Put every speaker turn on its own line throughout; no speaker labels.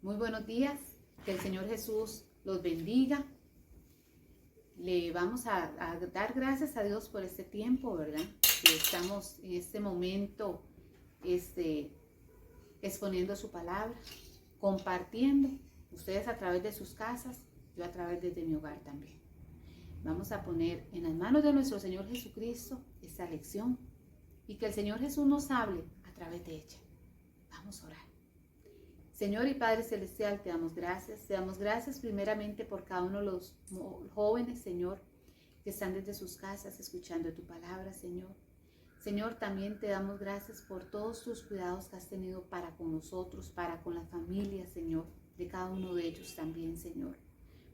Muy buenos días, que el Señor Jesús los bendiga. Le vamos a dar gracias a Dios por este tiempo, ¿verdad? Que estamos en este momento exponiendo su palabra, compartiendo, ustedes a través de sus casas, yo a través de mi hogar también. Vamos a poner en las manos de nuestro Señor Jesucristo esta lección y que el Señor Jesús nos hable a través de ella. Vamos a orar. Señor y Padre Celestial, te damos gracias primeramente por cada uno de los jóvenes, Señor, que están desde sus casas escuchando tu palabra, Señor. Señor, también te damos gracias por todos tus cuidados que has tenido para con nosotros, para con la familia, Señor, de cada uno de ellos también, Señor.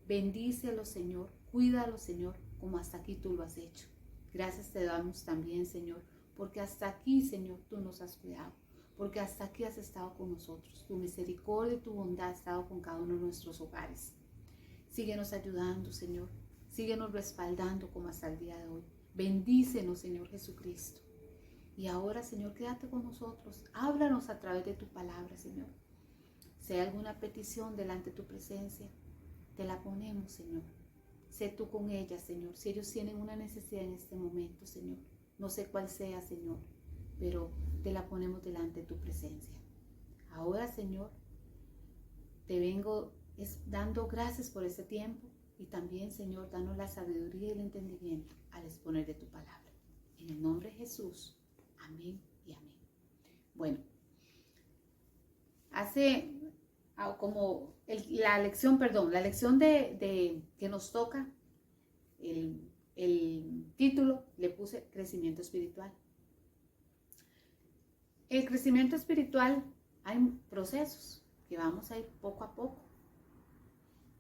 Bendícelos, Señor, cuídalos, Señor, como hasta aquí tú lo has hecho. Gracias te damos también, Señor, porque hasta aquí, Señor, tú nos has cuidado. Porque hasta aquí has estado con nosotros. Tu misericordia y tu bondad ha estado con cada uno de nuestros hogares. Síguenos ayudando, Señor. Síguenos respaldando como hasta el día de hoy. Bendícenos, Señor Jesucristo. Y ahora, Señor, quédate con nosotros. Háblanos a través de tu palabra, Señor. Si hay alguna petición delante de tu presencia, te la ponemos, Señor. Sé tú con ella, Señor. Si ellos tienen una necesidad en este momento, Señor. No sé cuál sea, Señor, pero te la ponemos delante de tu presencia. Ahora, Señor, te vengo dando gracias por este tiempo y también, Señor, danos la sabiduría y el entendimiento al exponer de tu palabra. En el nombre de Jesús, amén y amén. Bueno, la lección de que nos toca, el título le puse crecimiento espiritual. El crecimiento espiritual, hay procesos que vamos a ir poco a poco.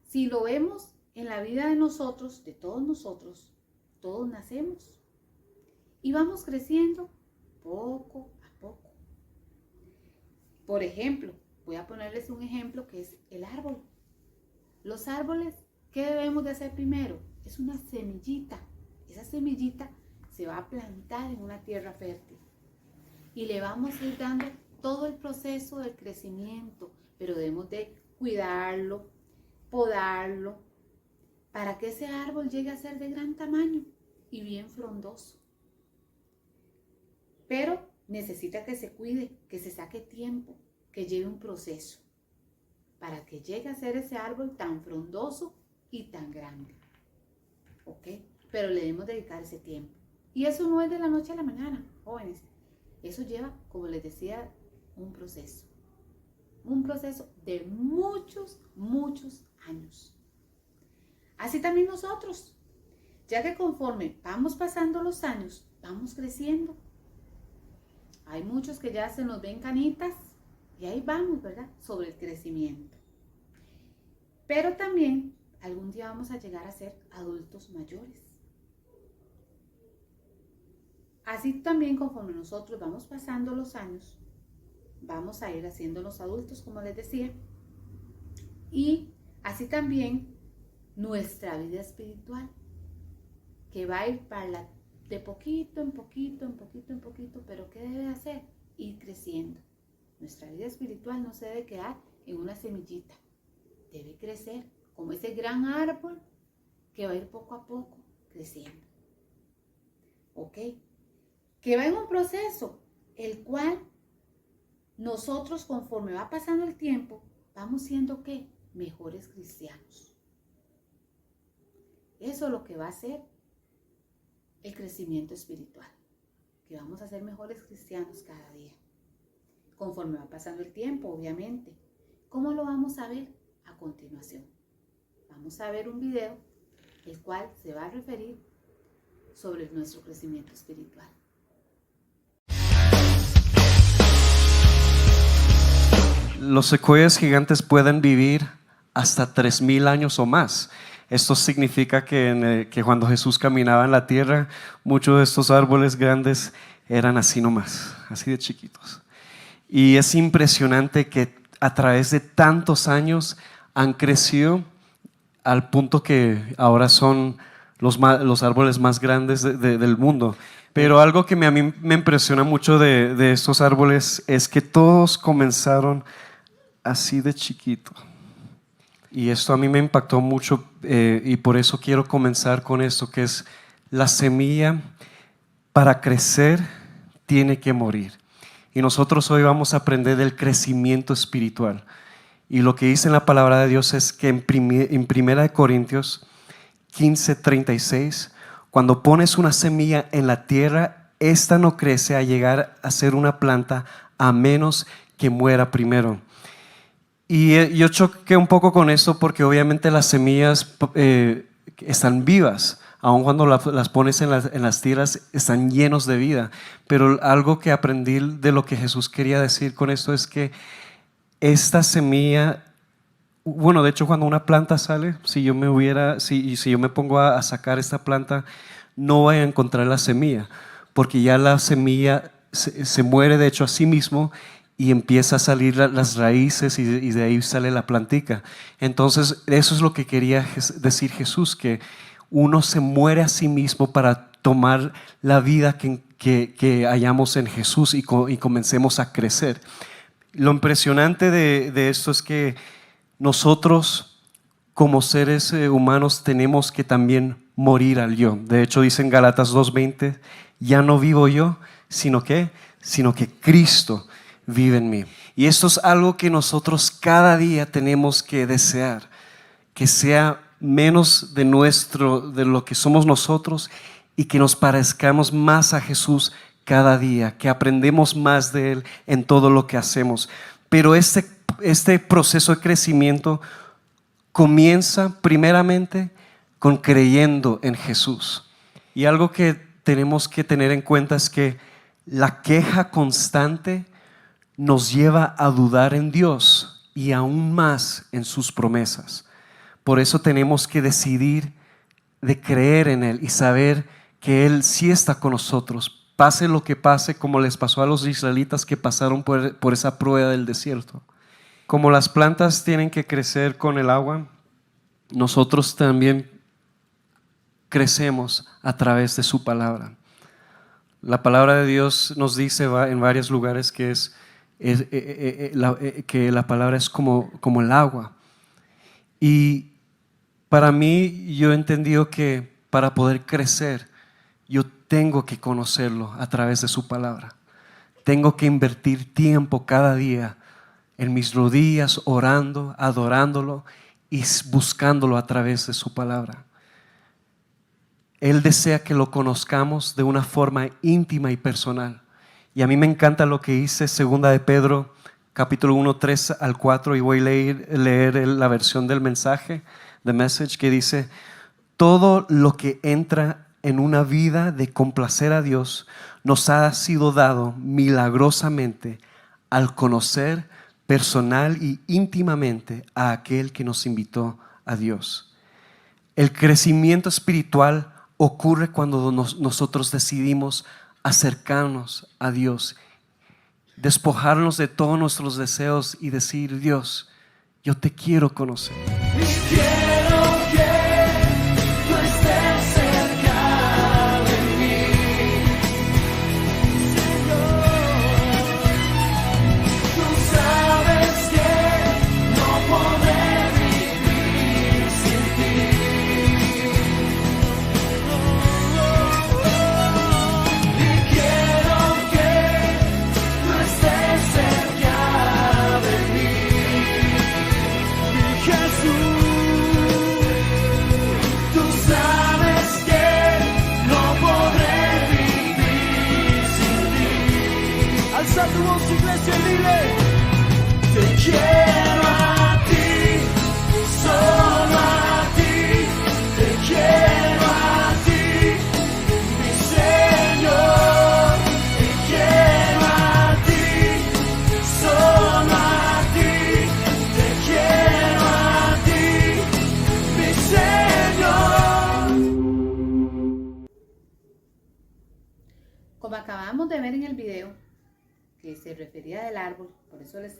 Si lo vemos en la vida de nosotros, de todos nosotros, todos nacemos y vamos creciendo poco a poco. Por ejemplo, voy a ponerles un ejemplo que es el árbol. Los árboles, ¿qué debemos de hacer primero? Es una semillita. Esa semillita se va a plantar en una tierra fértil. Y le vamos a ir dando todo el proceso del crecimiento, pero debemos de cuidarlo, podarlo, para que ese árbol llegue a ser de gran tamaño y bien frondoso. Pero necesita que se cuide, que se saque tiempo, que lleve un proceso, para que llegue a ser ese árbol tan frondoso y tan grande. ¿Ok? Pero le debemos dedicar ese tiempo. Y eso no es de la noche a la mañana, jóvenes. Eso lleva, como les decía, un proceso de muchos años. Así también nosotros, ya que conforme vamos pasando los años, vamos creciendo. Hay muchos que ya se nos ven canitas y ahí vamos, ¿verdad? Sobre el crecimiento. Pero también algún día vamos a llegar a ser adultos mayores. Así también conforme nosotros vamos pasando los años, vamos a ir haciéndonos adultos, como les decía. Y así también nuestra vida espiritual, que va a ir de poquito en poquito, pero ¿qué debe hacer? Ir creciendo. Nuestra vida espiritual no se debe quedar en una semillita, debe crecer como ese gran árbol que va a ir poco a poco creciendo. ¿Ok? Que va en un proceso, el cual nosotros, conforme va pasando el tiempo, vamos siendo ¿qué? Mejores cristianos. Eso es lo que va a ser el crecimiento espiritual, que vamos a ser mejores cristianos cada día, conforme va pasando el tiempo, obviamente. ¿Cómo lo vamos a ver? A continuación. Vamos a ver un video, el cual se va a referir sobre nuestro crecimiento espiritual.
Los secuoyas gigantes pueden vivir hasta 3,000 años o más. Esto significa que cuando Jesús caminaba en la tierra, muchos de estos árboles grandes eran así nomás, así de chiquitos. Y es impresionante que a través de tantos años han crecido al punto que ahora son los árboles más grandes del mundo. Pero algo que a mí me impresiona mucho de estos árboles es que todos comenzaron así de chiquito. Y esto a mí me impactó mucho y por eso quiero comenzar con esto, que es la semilla para crecer tiene que morir. Y nosotros hoy vamos a aprender del crecimiento espiritual. Y lo que dice en la palabra de Dios es que en 1 Corintios 15:36, cuando pones una semilla en la tierra, esta no crece a llegar a ser una planta a menos que muera primero. Y yo choqué un poco con esto porque obviamente las semillas están vivas. Aun cuando las pones en las tierras, están llenos de vida. Pero algo que aprendí de lo que Jesús quería decir con esto es que esta semilla, bueno, de hecho cuando una planta sale, si yo me pongo a sacar esta planta, no voy a encontrar la semilla, porque ya la semilla se muere de hecho a sí mismo y empieza a salir las raíces y de ahí sale la plantica. Entonces eso es lo que quería decir Jesús, que uno se muere a sí mismo para tomar la vida que hallamos en Jesús y comencemos a crecer. Lo impresionante de esto es que nosotros como seres humanos tenemos que también morir al yo. De hecho dice en Gálatas 2:20, ya no vivo yo, sino que Cristo vive en mí. Y esto es algo que nosotros cada día tenemos que desear, que sea menos de lo que somos nosotros y que nos parezcamos más a Jesús cada día, que aprendemos más de Él en todo lo que hacemos. Pero este proceso de crecimiento comienza primeramente con creyendo en Jesús. Y algo que tenemos que tener en cuenta es que la queja constante nos lleva a dudar en Dios y aún más en sus promesas. Por eso tenemos que decidir de creer en Él y saber que Él sí está con nosotros, pase lo que pase, como les pasó a los israelitas que pasaron por esa prueba del desierto. Como las plantas tienen que crecer con el agua, nosotros también crecemos a través de su palabra. La palabra de Dios nos dice en varios lugares que que la palabra es como el agua. Y para mí yo he entendido que para poder crecer yo tengo que conocerlo a través de su palabra. Tengo que invertir tiempo cada día en mis rodillas orando, adorándolo y buscándolo a través de su palabra. Él desea que lo conozcamos de una forma íntima y personal. Y a mí me encanta lo que dice 2 de Pedro, capítulo 1, 3 al 4, y voy a leer la versión del mensaje, The Message, que dice: todo lo que entra en una vida de complacer a Dios nos ha sido dado milagrosamente al conocer personal y íntimamente a aquel que nos invitó a Dios. El crecimiento espiritual ocurre cuando nosotros decidimos acercarnos a Dios, despojarnos de todos nuestros deseos y decir: Dios, yo te quiero conocer.
Y quiero que tú estés cerca de mí, Señor. Tú sabes que no podré vivir sin ti. Y quiero que tú estés cerca de mí, Jesús. Tú sabes que no podré vivir sin ti. Alza tu voz, iglesia, y dile: te quiero a ti, solo a ti. Te quiero a ti, mi Señor. Te quiero a ti, solo a ti. Te quiero a ti, mi Señor.
Como acabamos de ver en el video, que se refería del árbol, por eso al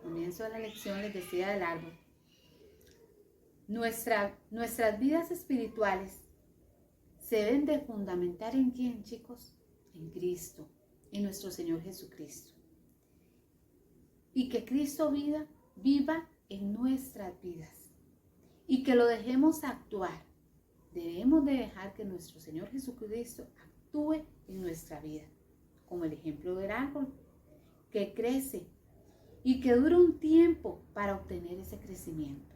comienzo de la lección les decía del árbol, nuestras vidas espirituales se deben de fundamentar ¿en quién, chicos? En Cristo, en nuestro Señor Jesucristo. Y que Cristo viva viva en nuestras vidas y que lo dejemos actuar. Debemos de dejar que nuestro Señor Jesucristo actúe en nuestra vida, como el ejemplo del árbol que crece y que dura un tiempo para obtener ese crecimiento.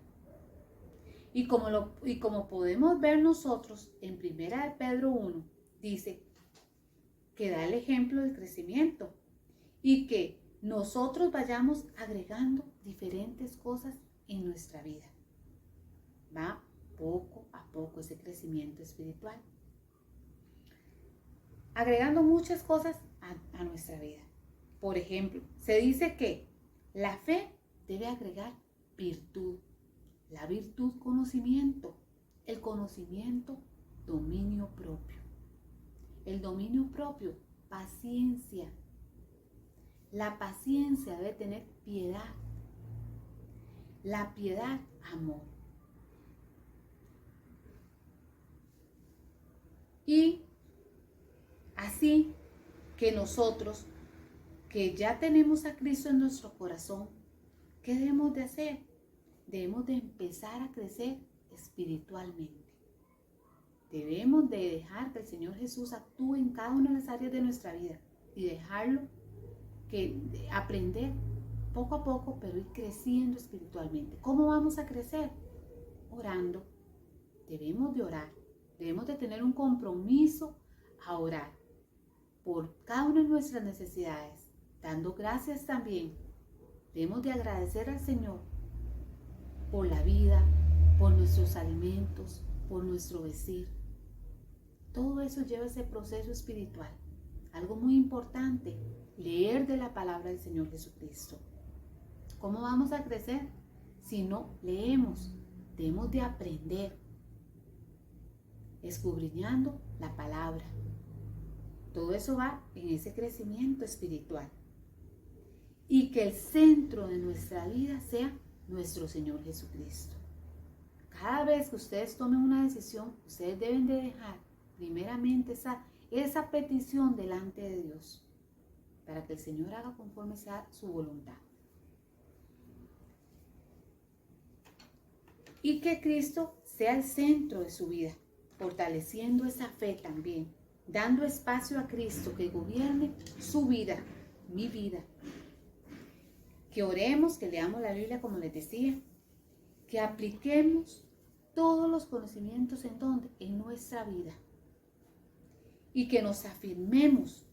Y como podemos ver nosotros en 1 Pedro 1, dice que da el ejemplo del crecimiento y que nosotros vayamos agregando diferentes cosas en nuestra vida. Va poco a poco ese crecimiento espiritual, agregando muchas cosas a nuestra vida. Por ejemplo, se dice que la fe debe agregar virtud, la virtud conocimiento, el conocimiento dominio propio, el dominio propio paciencia, la paciencia debe tener piedad, la piedad amor. Y así que nosotros, que ya tenemos a Cristo en nuestro corazón, ¿qué debemos de hacer? Debemos de empezar a crecer espiritualmente. Debemos de dejar que el Señor Jesús actúe en cada una de las áreas de nuestra vida y dejarlo aprender poco a poco, pero ir creciendo espiritualmente. ¿Cómo vamos a crecer? Orando. Debemos de orar. Debemos de tener un compromiso a orar por cada una de nuestras necesidades, dando gracias también. Debemos de agradecer al Señor por la vida, por nuestros alimentos, por nuestro vestir. Todo eso lleva ese proceso espiritual. Algo muy importante, leer de la palabra del Señor Jesucristo. ¿Cómo vamos a crecer? Si no leemos, debemos de aprender, escudriñando la palabra. Todo eso va en ese crecimiento espiritual. Y que el centro de nuestra vida sea nuestro Señor Jesucristo. Cada vez que ustedes tomen una decisión, ustedes deben de dejar primeramente esa petición delante de Dios, para que el Señor haga conforme sea su voluntad. Y que Cristo sea el centro de su vida, fortaleciendo esa fe también, dando espacio a Cristo que gobierne su vida, mi vida. Que oremos, que leamos la Biblia como les decía, que apliquemos todos los conocimientos en donde, en nuestra vida. Y que nos afirmemos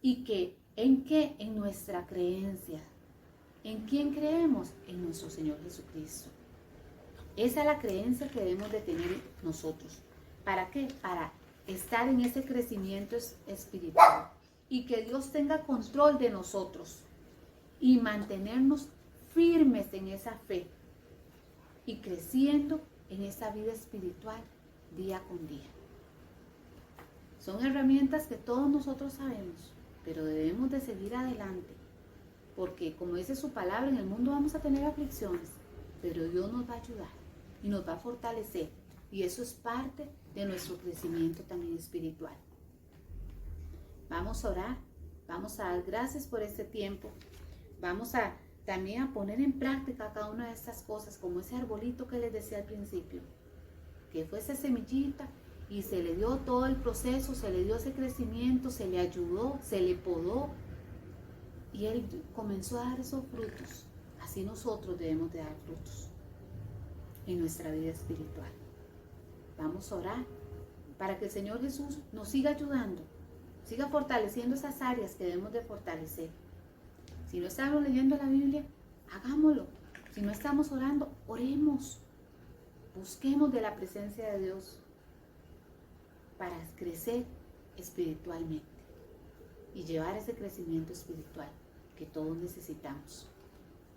y que ¿en qué? En nuestra creencia. ¿En quién creemos? En nuestro Señor Jesucristo. Esa es la creencia que debemos de tener nosotros. ¿Para qué? Para estar en ese crecimiento espiritual y que Dios tenga control de nosotros y mantenernos firmes en esa fe y creciendo en esa vida espiritual día con día. Son herramientas que todos nosotros sabemos, pero debemos de seguir adelante, porque como dice su palabra, en el mundo vamos a tener aflicciones, pero Dios nos va a ayudar y nos va a fortalecer, y eso es parte de nuestro crecimiento también espiritual. Vamos a orar, vamos a dar gracias por este tiempo, vamos a también a poner en práctica cada una de estas cosas, como ese arbolito que les decía al principio, que fue esa semillita y se le dio todo el proceso, se le dio ese crecimiento, se le ayudó, se le podó y él comenzó a dar esos frutos. Así nosotros debemos de dar frutos en nuestra vida espiritual. Vamos a orar para que el Señor Jesús nos siga ayudando, siga fortaleciendo esas áreas que debemos de fortalecer. Si no estamos leyendo la Biblia, hagámoslo. Si no estamos orando, oremos. Busquemos de la presencia de Dios para crecer espiritualmente y llevar ese crecimiento espiritual que todos necesitamos.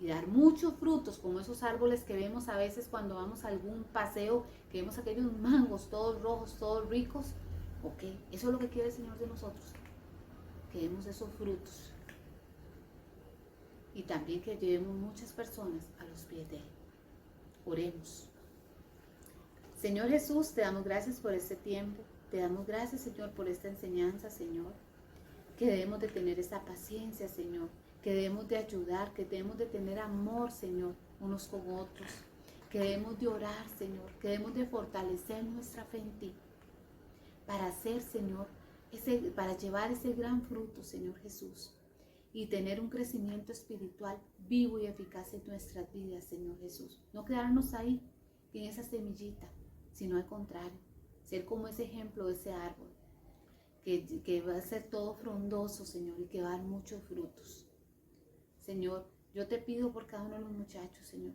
Y dar muchos frutos, como esos árboles que vemos a veces cuando vamos a algún paseo, que vemos aquellos mangos todos rojos, todos ricos. Ok, eso es lo que quiere el Señor de nosotros, que demos esos frutos. Y también que llevemos muchas personas a los pies de Él. Oremos. Señor Jesús, te damos gracias por este tiempo. Te damos gracias, Señor, por esta enseñanza, Señor. Que debemos de tener esa paciencia, Señor. que debemos de ayudar, que debemos de tener amor, Señor, unos con otros, que debemos de orar, Señor, que debemos de fortalecer nuestra fe en ti, para hacer, Señor, para llevar ese gran fruto, Señor Jesús, y tener un crecimiento espiritual vivo y eficaz en nuestras vidas, Señor Jesús. No quedarnos ahí, en esa semillita, sino al contrario, ser como ese ejemplo de ese árbol, que va a ser todo frondoso, Señor, y que va a dar muchos frutos. Señor, yo te pido por cada uno de los muchachos, Señor.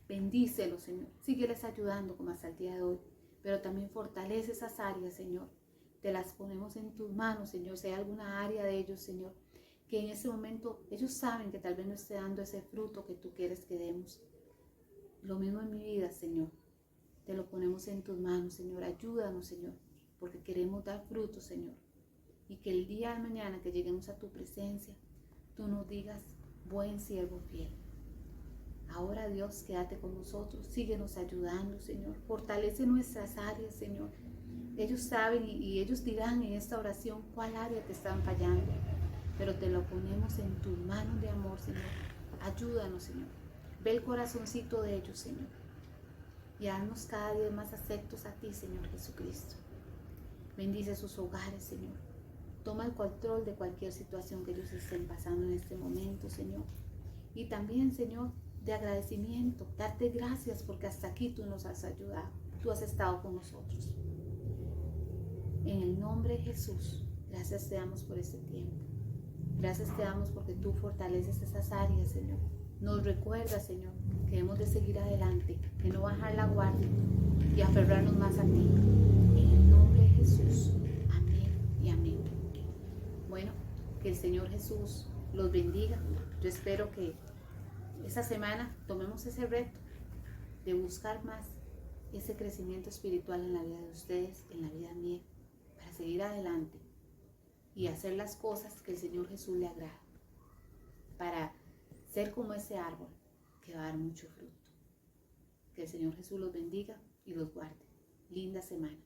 Bendícelos, Señor. Sígueles ayudando como hasta el día de hoy, pero también fortalece esas áreas, Señor. Te las ponemos en tus manos, Señor. Si hay alguna área de ellos, Señor, que en ese momento ellos saben que tal vez no esté dando ese fruto que tú quieres que demos. Lo mismo en mi vida, Señor. Te lo ponemos en tus manos, Señor. Ayúdanos, Señor, porque queremos dar fruto, Señor. Y que el día de mañana que lleguemos a tu presencia, tú nos digas, buen siervo fiel. Ahora, Dios, quédate con nosotros. Síguenos ayudando, Señor. Fortalece nuestras áreas, Señor. Ellos saben y ellos dirán en esta oración cuál área te están fallando. Pero te lo ponemos en tus manos de amor, Señor. Ayúdanos, Señor. Ve el corazoncito de ellos, Señor. Y haznos cada día más aceptos a ti, Señor Jesucristo. Bendice sus hogares, Señor. Toma el control de cualquier situación que ellos estén pasando en este momento, Señor. Y también, Señor, de agradecimiento, darte gracias porque hasta aquí tú nos has ayudado. Tú has estado con nosotros. En el nombre de Jesús, gracias te damos por este tiempo. Gracias te damos porque tú fortaleces esas áreas, Señor. Nos recuerda, Señor, que debemos de seguir adelante, de no bajar la guardia y aferrarnos más a ti. En el nombre de Jesús. Amén y amén. Bueno, que el Señor Jesús los bendiga. Yo espero que esta semana tomemos ese reto de buscar más ese crecimiento espiritual en la vida de ustedes, en la vida mía, para seguir adelante y hacer las cosas que el Señor Jesús le agrada, para ser como ese árbol que va a dar mucho fruto. Que el Señor Jesús los bendiga y los guarde. Linda semana.